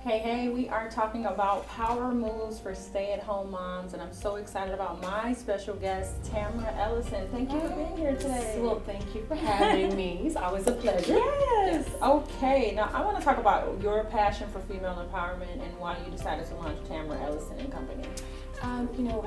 Hey, we are talking about power moves for stay-at-home moms, and I'm so excited about my special guest, Tamara Ellison. Thank you for being here today. Well, thank you for having me. It's always a pleasure. Yes. Okay, now I want to talk about your passion for female empowerment and why you decided to launch Tamara Ellison and Company.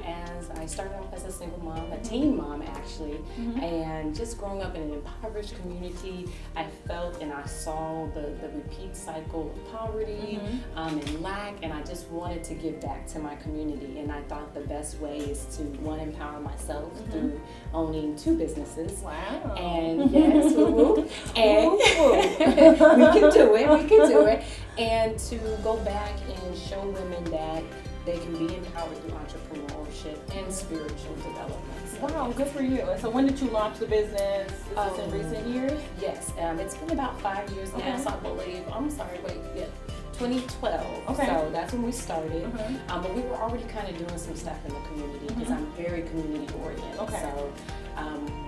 As I started off as a single mom, a teen mom actually, and just growing up in an impoverished community, I felt and I saw the repeat cycle of poverty and lack, and I just wanted to give back to my community. And I thought the best way is to, one, empower myself through owning 2 businesses. Wow. And yes, and we can do it. And to go back and show women that they can be empowered through entrepreneurship and spiritual development. So, wow, good for you. And so when did you launch the business? Is this in recent years? Yes, it's been about 5 years now, so I believe, 2012. Okay. So that's when we started. But we were already kind of doing some stuff in the community because I'm very community oriented. Okay. So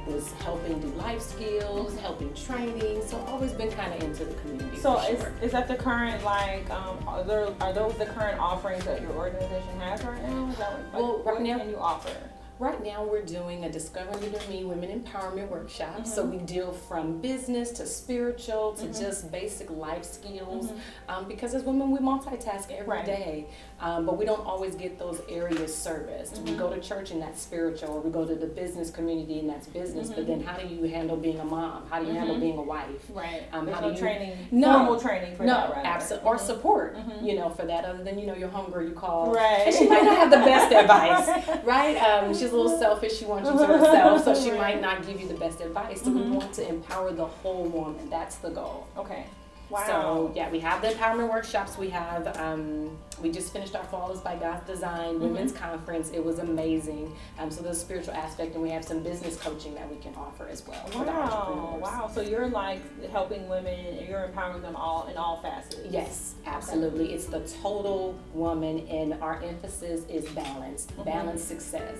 was helping do life skills, helping training. So always been kind of into the community. So for sure. is that the current, are those the current offerings that your organization has right now? Is that what can you offer? Right now we're doing a Discover Leader Me Women Empowerment Workshop. So we deal from business to spiritual to just basic life skills. Because as women we multitask every day, but we don't always get those areas serviced. We go to church and that's spiritual, or we go to the business community and that's business, but then how do you handle being a mom? How do you handle being a wife? Right. How do you Formal training for that, right? Absolutely. Or support, for that, other than, you're hungry, you call. Right. And she might not have the best advice, right? She's a little selfish, she wants you to herself, so she might not give you the best advice. So we want to empower the whole woman. That's the goal. Okay. Wow. So yeah, we have the empowerment workshops. We have we just finished our Flawless by God's Design Women's Conference. It was amazing. So there's a spiritual aspect, and we have some business coaching that we can offer as well. For the entrepreneurs. Wow. So you're like helping women, you're empowering them all in all facets. Yes, absolutely. Okay. It's the total woman, and our emphasis is balance, balanced success.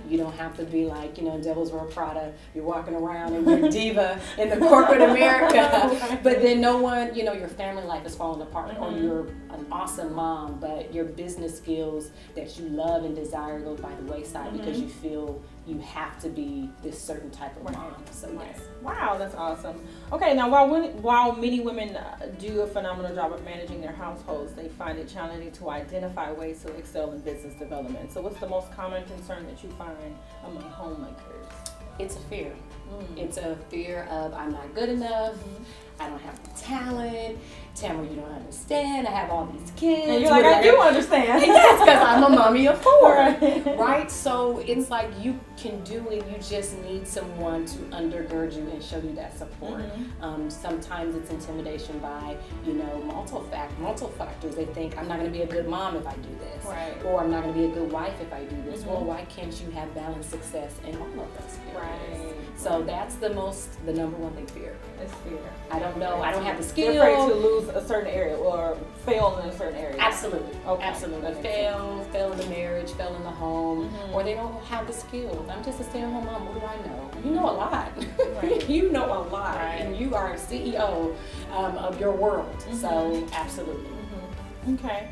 You don't have to be like, Devil's Wear Prada, you're walking around and you're a diva in the corporate America, but then no one, your family life is falling apart, or you're an awesome mom, but your business skills that you love and desire goes by the wayside because you feel you have to be this certain type of mom. So yes. Wow, that's awesome. Okay, now while many women do a phenomenal job of managing their households, they find it challenging to identify ways to excel in business development. So what's the most common concern that you find among homemakers? It's a fear. It's a fear of I'm not good enough. I don't have the talent. Tamara, you don't understand. I have all these kids. And you're like, I do understand. Yes, because I'm a mommy of 4. Right? So it's like you can do it. You just need someone to undergird you and show you that support. Sometimes it's intimidation by, multiple factors. They think I'm not going to be a good mom if I do this. Right. Or I'm not going to be a good wife if I do this. Well, why can't you have balanced success in all of those areas? Right. So that's the number one thing, fear. It's fear. I don't know. I don't have the skill. You're afraid to lose a certain area or fail in a certain area. Absolutely. Okay. Absolutely. Fail in the marriage, fail in the home, or they don't have the skills. I'm just a stay-at-home mom. What do I know? You know a lot. Right. You know a lot, and you are a CEO of your world. So absolutely. Okay.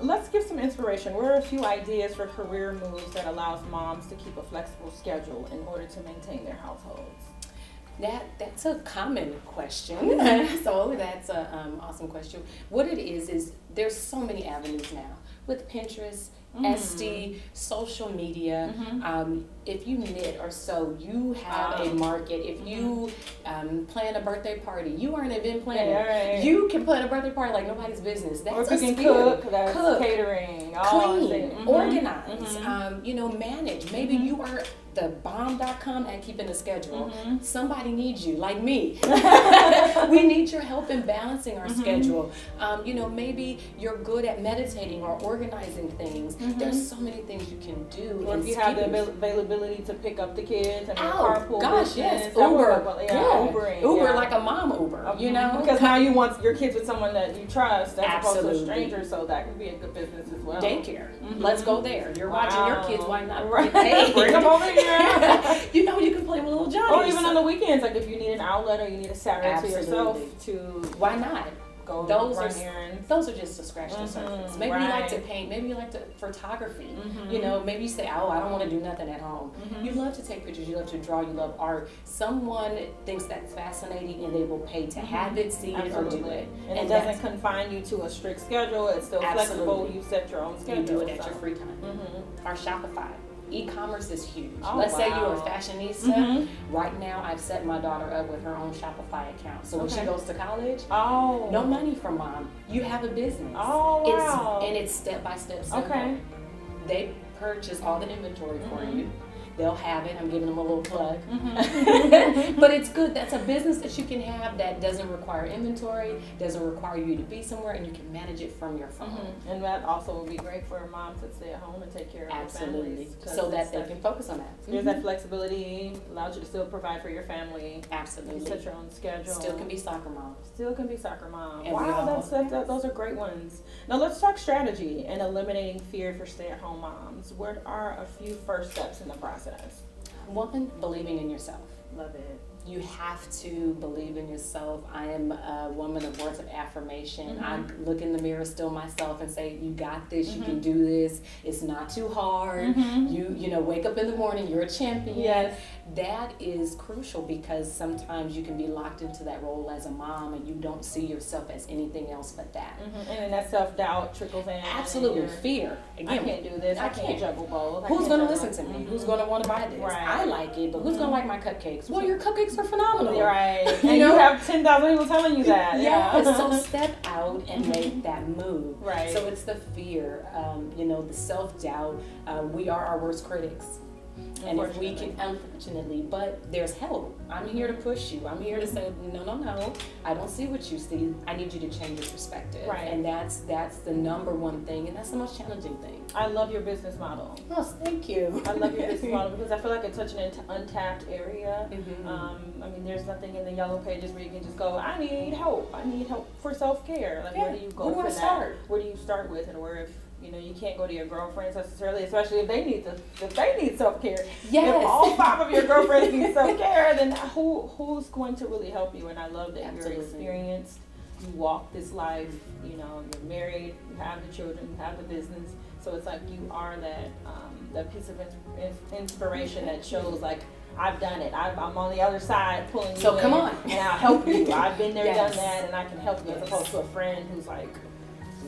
Let's give some inspiration. What are a few ideas for career moves that allows moms to keep a flexible schedule in order to maintain their households? That's a common question. So that's an awesome question. What it is there's so many avenues now with Pinterest, Etsy, social media. If you knit or sew, you have a market. If you plan a birthday party, you are an event planner. Right. You can plan a birthday party like nobody's business. That's or a can skill. cook, catering, clean, organize, manage. Maybe you are the bomb.com at keeping a schedule. Somebody needs you, like me. We need your help in balancing our schedule. Maybe you're good at meditating or organizing things. There's so many things you can do. Or if you have the availability to pick up the kids and carpool. Gosh, yes, Uber. Uber, like a mom Uber, Because now you want your kids with someone that you trust as opposed to a Absolutely. stranger, so that could be a good business as well. Daycare. Let's go there. You're watching your kids, why not? Right. Hey. Bring them over here. You can play with little Johnny. Or even on the weekends, like if you need an outlet or you need a Saturday to yourself to... Why not? go those run are errands. those are just to scratch the surface. Maybe you like to paint, maybe you like to photography. You know, maybe you say, oh, I don't want to do nothing at home. You love to take pictures, you love to draw, you love art. Someone thinks that's fascinating and they will pay to have it, see it, or do it. And it doesn't confine you to a strict schedule. It's still flexible. You set your own schedule. You do it at your free time. Our Shopify. E-commerce is huge. Oh, Let's say you're a fashionista. Right now, I've set my daughter up with her own Shopify account. So when she goes to college, no money from mom. You have a business. Oh, wow. It's step-by-step simple. Okay. They purchase all the inventory for you. They'll have it. I'm giving them a little plug. But it's good. That's a business that you can have that doesn't require inventory, doesn't require you to be somewhere, and you can manage it from your phone. And that also would be great for moms that stay at home and take care of their families. So that they can focus on that. There's that flexibility, allows you to still provide for your family. Absolutely. You set your own schedule. Still can be soccer mom. Still can be soccer mom. And wow, those are great ones. Now let's talk strategy and eliminating fear for stay-at-home moms. What are a few first steps in the process? One, believing in yourself. Love it. You have to believe in yourself. I am a woman of words of affirmation. I look in the mirror still myself and say, you got this, you can do this. It's not too hard. You know, wake up in the morning, you're a champion. Yes. That is crucial because sometimes you can be locked into that role as a mom and you don't see yourself as anything else but that. And then that self-doubt trickles in. Absolutely. Fear. Again, I can't do this. I can't juggle both. Who's going to listen to me? Who's going to want to buy this? Right. I like it, but who's going to like my cupcakes? Well, your cupcakes are phenomenal. Right. And you have 10,000 people telling you that. Yeah. So step out and make that move. Right. So it's the fear, you know, the self-doubt. We are our worst critics. And if we can, unfortunately, but there's help. I'm here to push you. I'm here to say, no. I don't see what you see. I need you to change your perspective. Right. And that's the number one thing, and that's the most challenging thing. I love your business model. Oh, thank you. I love your business model because I feel like it's such an untapped area. I mean, there's nothing in the yellow pages where you can just go, I need help. I need help for self-care. Like, where do you go where do for I that? start? Where do you start with it? Or if you know, you can't go to your girlfriends necessarily, especially if they need self-care. Yes. If all 5 of your girlfriends need self-care, then who's going to really help you? And I love that you're experienced. You walk this life. You know, you're married. You have the children. You have the business. So it's like you are that piece of inspiration that shows like, I've done it. I'm on the other side pulling you. So come on, and I'll help you. I've been there, done that, and I can help you, as opposed to a friend who's like,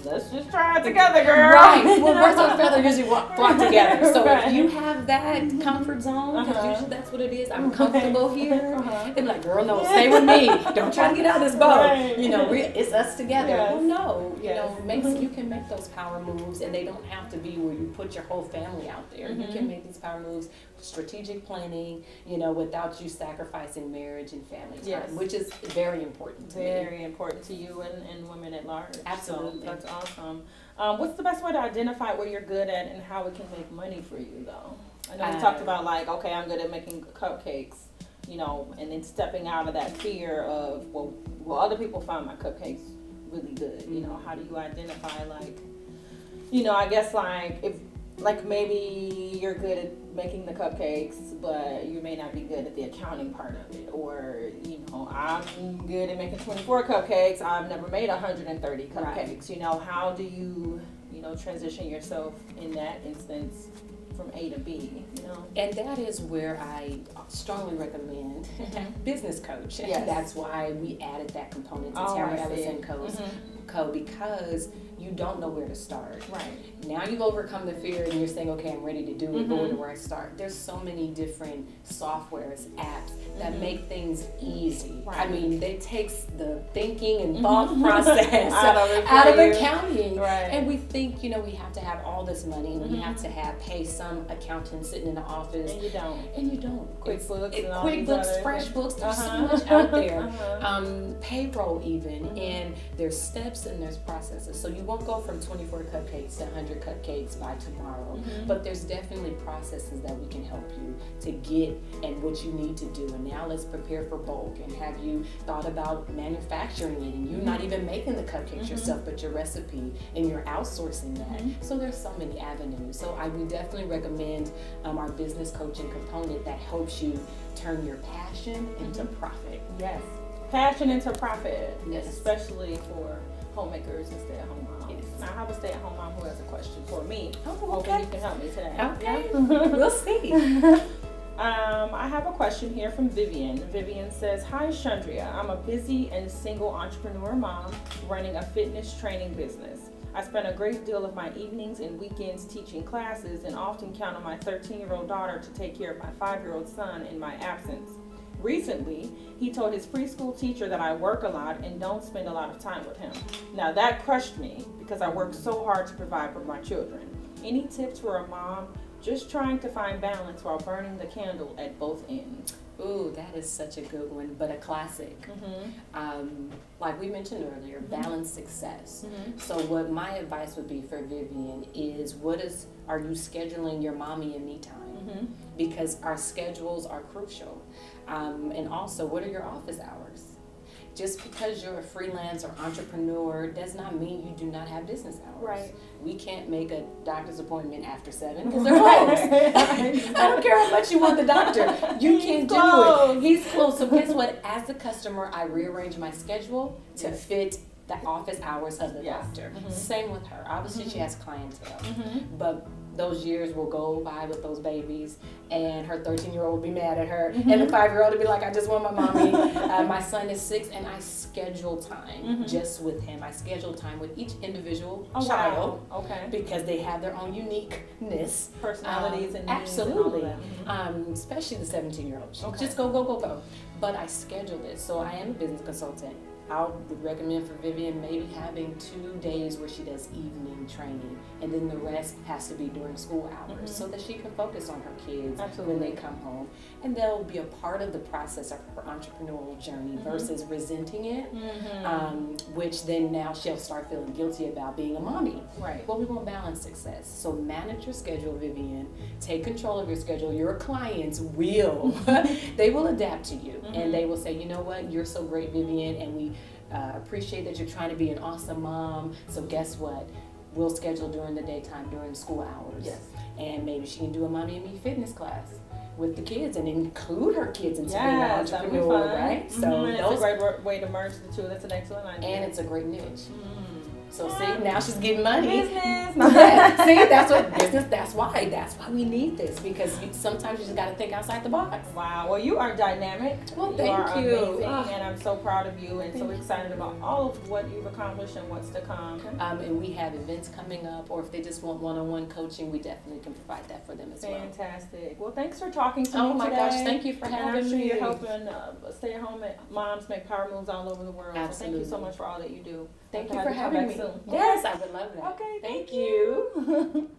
let's just try it together, girl. Right. Well, birds of a feather usually flock together. So if you have that comfort zone, because usually that's what it is. I'm comfortable here. They're like, girl, no, stay with me. Don't try to get out of this boat. Right. You know, it's us together. Yes. Well, no. You Yes. know, you can make those power moves, and they don't have to be where you put your whole family out there. You can make these power moves, strategic planning, you know, without you sacrificing marriage and family time, which is very important to me. Very important to you and women at large. Absolutely. So that's awesome. What's the best way to identify what you're good at and how it can make money for you, though? I know we talked about, like, okay, I'm good at making cupcakes, you know, and then stepping out of that fear of, well, other people find my cupcakes really good. You know, how do you identify, like, you know, I guess, like, if, like, maybe you're good at making the cupcakes, but you may not be good at the accounting part of it. Or, you know, I'm good at making 24 cupcakes. I've never made 130 cupcakes. Right. You know, how do you, you know, transition yourself in that instance from A to B, you know? And that is where I strongly recommend business coach. Yes. That's why we added that component to Oh, Tamara I see. Ellison Co. Because you don't know where to start. Right. Now you've overcome the fear and you're saying, okay, I'm ready to do it, but where do I start? There's so many different softwares, apps that make things easy. Right. I mean, it takes the thinking and thought process out of accounting. Right. And we think, you know, we have to have all this money and we have to pay some accountant sitting in the office. And you don't. And you don't. QuickBooks, FreshBooks, there's so much out there. Payroll even, and there's steps and there's processes. So you won't go from 24 cupcakes to 100 cupcakes by tomorrow. But there's definitely processes that we can help you to get and what you need to do. And now let's prepare for bulk. And have you thought about manufacturing it? And you're not even making the cupcakes yourself, but your recipe, and you're outsourcing that. So there's so many avenues. So I would definitely recommend our business coaching component that helps you turn your passion into profit. Yes. Passion into profit, Yes. especially for homemakers and stay-at-home moms. Yes. Now, I have a stay-at-home mom who has a question for me. Oh, Hoping okay. you can help me today. Okay. Yeah? We'll see. I have a question here from Vivian. Vivian says, "Hi, Chandria. I'm a busy and single entrepreneur mom running a fitness training business. I spend a great deal of my evenings and weekends teaching classes and often count on my 13-year-old daughter to take care of my 5-year-old son in my absence. Recently, he told his preschool teacher that I work a lot and don't spend a lot of time with him. Now that crushed me because I work so hard to provide for my children. Any tips for a mom just trying to find balance while burning the candle at both ends?" Ooh, that is such a good one, but a classic. Like we mentioned earlier, balanced success. So what my advice would be for Vivian is, are you scheduling your mommy and me time? Because our schedules are crucial. And also, what are your office hours? Just because you're a freelance or entrepreneur does not mean you do not have business hours. Right. We can't make a doctor's appointment after 7 because they're closed. I don't care how much you want the doctor. You can't do it. He's closed. So guess what? As a customer, I rearrange my schedule to fit the office hours of the doctor. Same with her. Obviously, she has clientele. But those years will go by with those babies, and her 13-year-old will be mad at her, and the 5-year-old will be like, "I just want my mommy." My son is 6, and I schedule time just with him. I schedule time with each individual child, because they have their own uniqueness, personalities, and needs. absolutely, And all of that. especially the 17-year-old. Just go. But I schedule it, so I am a business consultant. I would recommend for Vivian maybe having 2 days where she does evening training, and then the rest has to be during school hours so that she can focus on her kids when they come home. And they'll be a part of the process of her entrepreneurial journey versus resenting it, which then now she'll start feeling guilty about being a mommy. Right. But we want balanced success. So manage your schedule, Vivian. Take control of your schedule. Your clients will. They will adapt to you, and they will say, "You know what? You're so great, Vivian, and we appreciate that you're trying to be an awesome mom. So guess what? We'll schedule during the daytime, during school hours. Yes. And maybe she can do a mommy and me fitness class with the kids and include her kids into being an Yes, that'd be entrepreneur, fun. right? So It's a great way to merge the two. That's an excellent idea. and it's a great niche. So see, now she's getting money. Business. Yeah, see, that's what business. That's why we need this, because sometimes you just got to think outside the box. Wow. Well, you are dynamic. Well, you thank are you. amazing, and I'm so proud of you and so excited about all of what you've accomplished and what's to come. And we have events coming up, or if they just want one-on-one coaching, we definitely can provide that for them as well. Fantastic. Well, thanks for talking to me Oh my today. gosh, thank you for And having I'm sure me. you're helping stay-at-home moms make power moves all over the world. Absolutely. So thank you so much for all that you do. Thank I'll you for have having come me. back soon. Yes, I would love that. Okay, Thank you.